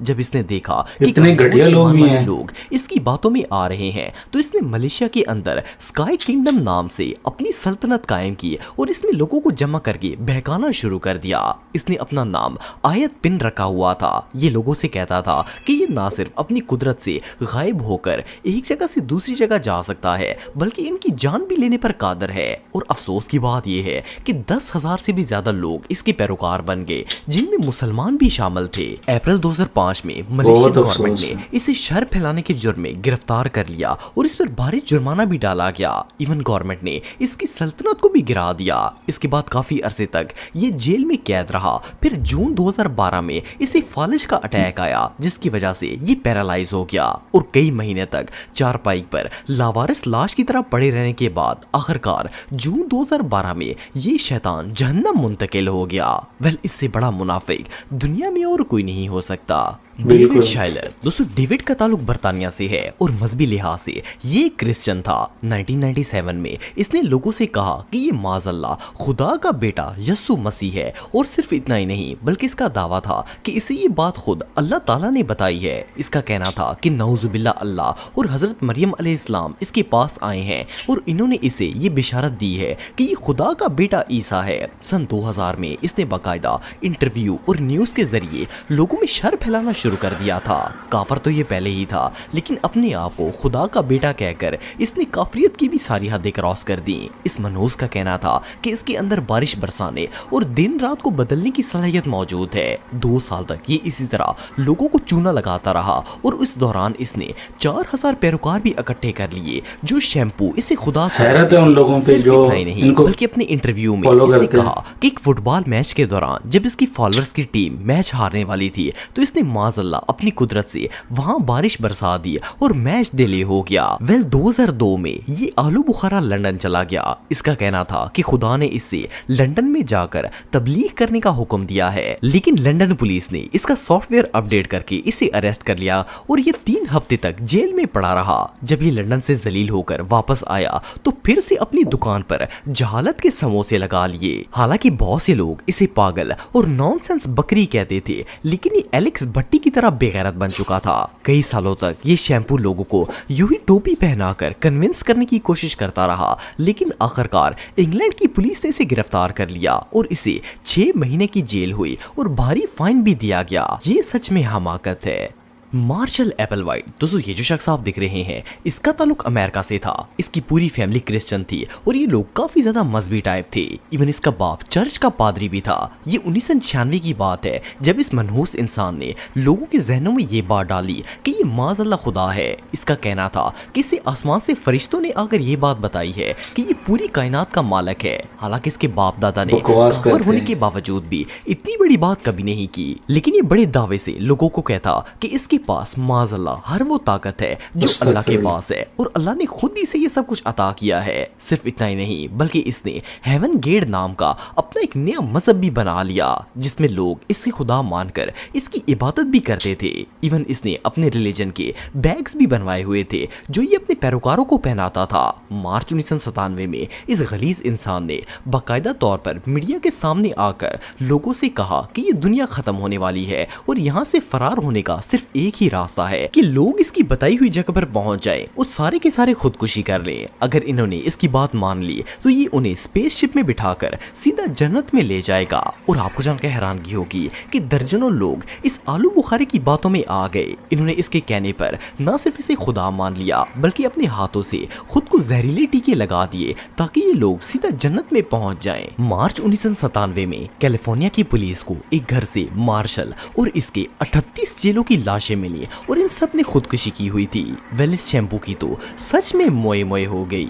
جب اس نے دیکھا کہ اتنے گھٹیا لوگ بھی ہیں، لوگ اس کی باتوں میں آ رہے ہیں، تو اس نے ملیشیا کے اندر اسکائی کنگڈم نام سے اپنی سلطنت قائم کی اور اس نے لوگوں کو جمع کر کے بہکانا شروع کر دیا۔ اس نے اپنا نام آیت پن رکھا ہوا تھا۔ یہ لوگوں سے کہتا تھا کہ یہ نہ صرف اپنی قدرت سے غائب ہو کر ایک جگہ سے دوسری جگہ جا سکتا ہے، بلکہ ان کی جان بھی لینے پر قادر ہے۔ اور افسوس کی بات یہ ہے کہ 10,000 سے بھی زیادہ لوگ اس کے پیروکار بن گئے، جن میں مسلمان بھی شامل تھے۔ اپریل 2005 میں ملیشین گورنمنٹ نے اسے شر پھیلانے کے جرم میں گرفتار کر لیا اور اس پر بھاری جرمانہ بھی ڈالا گیا۔ ایون گورنمنٹ نے اس کی سلطنت کو بھی گرا دیا۔ اس کے بعد کافی عرصے تک یہ جیل میں قید رہا۔ پھر جون 2012 میں اسے فالج کا اٹیک آیا، جس کی وجہ سے یہ پیرالائز ہو گیا اور کئی مہینے تک چارپائی پر لاوارث لاش کی طرح پڑے رہنے کے بعد آخرکار جون 2012 میں یہ شیطان جہنم منتقل ہو گیا۔ اس سے بڑا منافق دنیا میں اور کوئی نہیں ہو سکتا۔ ڈیوڈ شائلر، دوستو ڈیوڈ کا تعلق برطانیہ سے ہے اور مذہبی لحاظ سے یہ ایک کرسچن تھا۔ 1997 میں اس نے لوگوں سے کہا کہ یہ معاذ اللہ خدا کا بیٹا یسوع مسیح ہے، اور صرف اتنا ہی نہیں بلکہ اس کا دعویٰ تھا کہ اسے یہ بات خود اللہ تعالیٰ نے بتائی ہے۔ اس کا کہنا تھا کہ نعوذ باللہ اللہ اور حضرت مریم علیہ السلام اس کے پاس آئے ہیں اور انہوں نے اسے یہ بشارت دی ہے کہ یہ خدا کا بیٹا عیسیٰ ہے۔ سن 2000 میں اس نے باقاعدہ انٹرویو اور نیوز کے ذریعے لوگوں میں شر پھیلانا شروع کر دیا تھا۔ کافر تو یہ پہلے ہی تھا، لیکن اپنے آپ کو خدا کا بیٹا کہہ کر اس نے کافریت کی بھی ساری حدیں کراس کر دی۔ اس منحوس کا کہنا تھا کہ اس کے اندر بارش برسانے اور دن رات کو بدلنے کی صلاحیت موجود ہے۔ 2 سال تک یہ اسی طرح لوگوں کو چونا لگاتا رہا اور اس دوران اس نے 4000 پیروکار بھی اکٹھے کر لیے جو شیمپو اسے خدا حیرت ہے ان لوگوں پہ جو نہیں بلکہ اپنے انٹرویو میں اس نے کہا کہ ایک فٹ بال میچ کے دوران جب اس کی فالوورز کی ٹیم میچ ہارنے والی تھی تو اس نے معاذ اللہ اپنی قدرت سے وہاں بارش برسا دی اور میچ ڈیلے ہو گیا۔ 2002 میں یہ آلو بخارا لندن چلا گیا۔ اس کا کہنا تھا کہ خدا نے اس سے لندن میں جا کر تبلیغ کرنے کا حکم دیا ہے، لیکن لندن پولیس نے اس کا سافٹ ویئر اپڈیٹ کر کے اسے اریسٹ کر لیا اور یہ 3 ہفتے تک جیل میں پڑا رہا۔ جب یہ لندن سے ذلیل ہو کر واپس آیا تو پھر سے اپنی دکان پر جہالت کے سموسے لگا لیے۔ حالانکہ بہت سے لوگ اسے پاگل اور نان سینس بکری کہتے تھے، لیکن یہ ایلیکس بٹی کی طرح بے غیرت بن چکا تھا۔ کئی سالوں تک یہ شیمپو لوگوں کو یوں ہی ٹوپی پہنا کر کنونس کرنے کی کوشش کرتا رہا، لیکن آخرکار انگلینڈ کی پولیس نے اسے گرفتار کر لیا اور اسے 6 مہینے کی جیل ہوئی اور بھاری فائن بھی دیا گیا۔ یہ سچ میں حماقت ہے۔ مارشل ایپل وائٹ، دوستو یہ جو شخص آپ دیکھ رہے ہیں اس کا تعلق امریکہ سے تھا۔ اس کی پوری فیملی کرسچن تھی اور یہ لوگ کافی زیادہ مذہبی ٹائپ تھے۔ ایون اس کا باپ چرچ کا پادری بھی تھا۔ یہ 1996 کی بات ہے جب اس منحوس انسان نے لوگوں کے ذہنوں میں یہ بات ڈالی کہ یہ معاذ اللہ خدا ہے۔ اس کا کہنا تھا کہ اسے آسمان سے فرشتوں نے آ کر یہ بات بتائی ہے کہ یہ پوری کائنات کا مالک ہے۔ حالانکہ اس کے باپ دادا نے کافر ہونے کے باوجود بھی اتنی بڑی بات کبھی نہیں کی، لیکن یہ بڑے دعوے سے لوگوں کو کہتا کہ اس کے پاس معاذ اللہ ہر وہ طاقت ہے جو اللہ کے پاس ہے اور اللہ نے خود ہی سے یہ سب کچھ عطا کیا ہے۔ صرف اتنا ہی نہیں بلکہ اس نے ہیون گیٹ نام کا اپنا ایک نیا مذہب بھی بنا لیا جس میں لوگ اس کے خدا مان کر اس کی عبادت بھی کرتے تھے۔ ایون اس نے اپنے ریلیجن کے بیگز بھی بنوائے ہوئے تھے جو یہ اپنے پیروکاروں کو پہناتا تھا۔ مارچ 1997 میں اس غلیظ انسان نے باقاعدہ طور پر میڈیا کے سامنے آ کر لوگوں سے کہا کہ یہ دنیا ختم ہونے والی ہے اور یہاں سے فرار ہونے کا صرف ایک ہی راستہ ہے کہ لوگ اس کی بتائی ہوئی جگہ پر پہنچ جائیں اور سارے کے سارے خودکشی کر لیں۔ اگر انہوں نے اس کی بات مان لی تو یہ انہیں اسپیس شپ میں بٹھا کر سیدھا جنت میں لے جائے گا۔ اور آپ کو جان کے حیرانگی ہوگی کہ درجنوں لوگ اس آلو بخارے کی باتوں میں آ گئے۔ انہوں نے اس کے کہنے پر نہ صرف اسے خدا مان لیا بلکہ اپنے ہاتھوں سے خود کو زہریلے ٹیکے لگا دیے تاکہ یہ لوگ سیدھا جنت میں پہنچ جائیں۔ مارچ 1997 میں کیلیفورنیا کی پولیس کو ایک گھر سے مارشل اور اس کے 38 جیلوں کی لاشیں ملی اور ان سب نے خودکشی کی ہوئی تھی۔ ویلس شیمپو کی تو سچ میں موئے موئے ہو گئی۔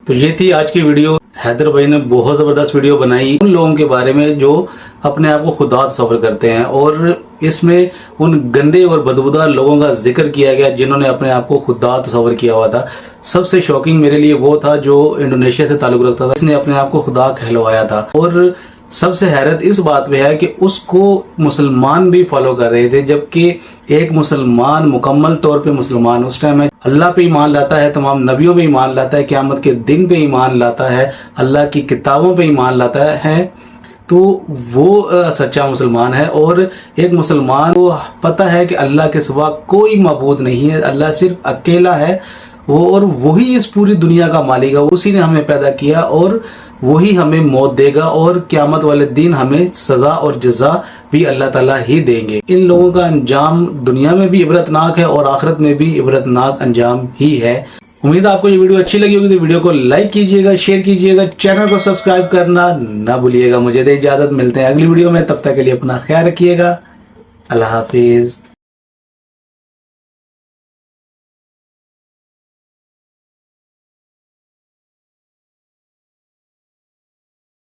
تو یہ تھی آج کی ویڈیو۔ حیدر بھائی نے بہت زبردست ویڈیو بنائی ان لوگوں کے بارے میں جو اپنے آپ کو خدا تصور کرتے ہیں، اور اس میں ان گندے اور بدبودار لوگوں کا ذکر کیا گیا جنہوں نے اپنے آپ کو خدا تصور کیا ہوا تھا۔ سب سے شاکنگ میرے لیے وہ تھا جو انڈونیشیا سے تعلق رکھتا تھا، اس نے اپنے آپ کو خدا کہلوایا تھا، اور سب سے حیرت اس بات پہ ہے کہ اس کو مسلمان بھی فالو کر رہے تھے، جبکہ ایک مسلمان مکمل طور پہ مسلمان اس ٹائم اللہ پہ ایمان لاتا ہے، تمام نبیوں پہ ایمان لاتا ہے، قیامت کے دن پہ ایمان لاتا ہے، اللہ کی کتابوں پہ ایمان لاتا ہے، تو وہ سچا مسلمان ہے. اور ایک مسلمان کو پتہ ہے کہ اللہ کے سوا کوئی معبود نہیں ہے, اللہ صرف اکیلا ہے وہ, اور وہی اس پوری دنیا کا مالک ہے. اسی نے ہمیں پیدا کیا اور وہی ہمیں موت دے گا, اور قیامت والے دن ہمیں سزا اور جزا بھی اللہ تعالیٰ ہی دیں گے. ان لوگوں کا انجام دنیا میں بھی عبرتناک ہے اور آخرت میں بھی عبرتناک انجام ہی ہے. امید آپ کو یہ ویڈیو اچھی لگی ہوگی تو ویڈیو کو لائک کیجئے گا, شیئر کیجئے گا, چینل کو سبسکرائب کرنا نہ بھولیے گا. مجھے دے اجازت, ملتے ہیں اگلی ویڈیو میں, تب تک کے لیے اپنا خیال رکھیے گا. اللہ حافظ.